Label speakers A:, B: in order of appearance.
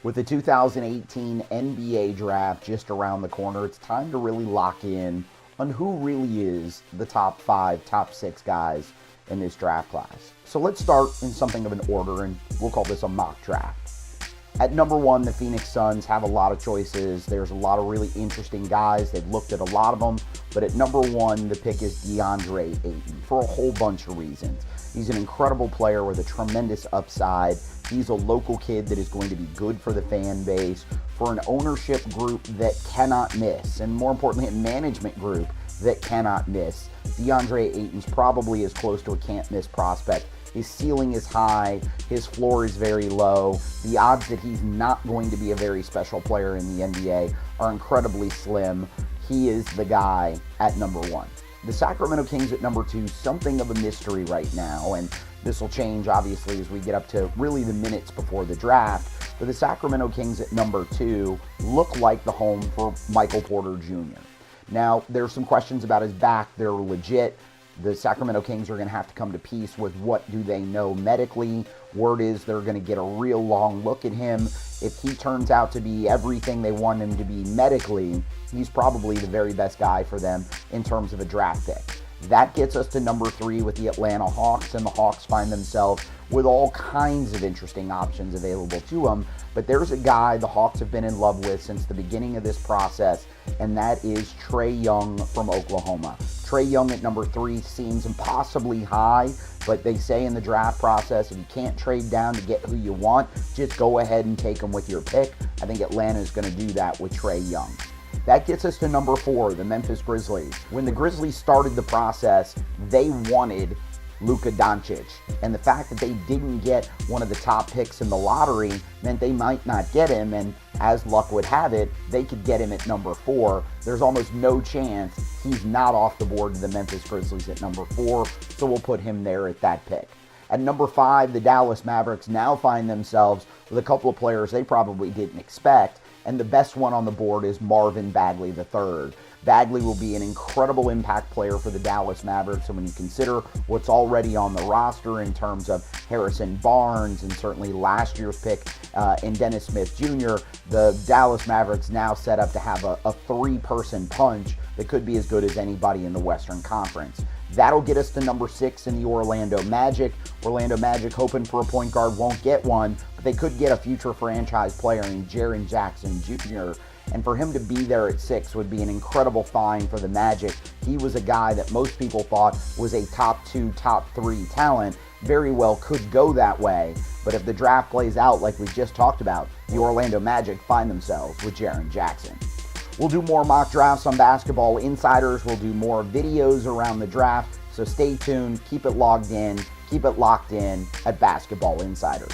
A: With the 2018 NBA draft just around the corner, it's time to really lock in on who really is the top 5, top 6 guys in this draft class. So let's start in something of an order, and we'll call this a mock draft. At number 1, the Phoenix Suns have a lot of choices. There's a lot of really interesting guys. They've looked at a lot of them. But at number 1, the pick is DeAndre Ayton for a whole bunch of reasons. He's an incredible player with a tremendous upside. He's a local kid that is going to be good for the fan base, for an ownership group that cannot miss, and more importantly, a management group that cannot miss. DeAndre Ayton's probably as close to a can't-miss prospect. His ceiling is high, his floor is very low. The odds that he's not going to be a very special player in the NBA are incredibly slim. He is the guy at number 1. The Sacramento Kings at number 2, something of a mystery right now, and this will change obviously as we get up to really the minutes before the draft. But the Sacramento Kings at number 2 look like the home for Michael Porter Jr. Now, there's some questions about his back. They're legit. The Sacramento Kings are going to have to come to peace with what do they know medically. Word is they're going to get a real long look at him. If he turns out to be everything they want him to be medically, he's probably the very best guy for them in terms of a draft pick. That gets us to number 3 with the Atlanta Hawks, and the Hawks find themselves with all kinds of interesting options available to them. But there's a guy the Hawks have been in love with since the beginning of this process, and that is Trae Young from Oklahoma. Trae Young at number 3 seems impossibly high, but they say in the draft process, if you can't trade down to get who you want, just go ahead and take him with your pick. I think Atlanta is going to do that with Trae Young. That gets us to number 4, the Memphis Grizzlies. When the Grizzlies started the process, they wanted Luka Doncic. And the fact that they didn't get one of the top picks in the lottery meant they might not get him. And as luck would have it, they could get him at number 4. There's almost no chance he's not off the board to the Memphis Grizzlies at number 4. So we'll put him there at that pick. At number 5, the Dallas Mavericks now find themselves with a couple of players they probably didn't expect. And the best one on the board is Marvin Bagley III. Bagley will be an incredible impact player for the Dallas Mavericks, and when you consider what's already on the roster in terms of Harrison Barnes and certainly last year's pick in Dennis Smith Jr., the Dallas Mavericks now set up to have a 3-person punch that could be as good as anybody in the Western Conference. That'll get us to number 6 in the Orlando Magic. Orlando Magic hoping for a point guard, won't get one, but they could get a future franchise player in Jaren Jackson Jr., and for him to be there at 6 would be an incredible find for the Magic. He was a guy that most people thought was a top 2, top 3 talent. Very well could go that way, but if the draft plays out like we just talked about, the Orlando Magic find themselves with Jaren Jackson. We'll do more mock drafts on Basketball Insiders. We'll do more videos around the draft, so stay tuned, keep it logged in, keep it locked in at Basketball Insiders.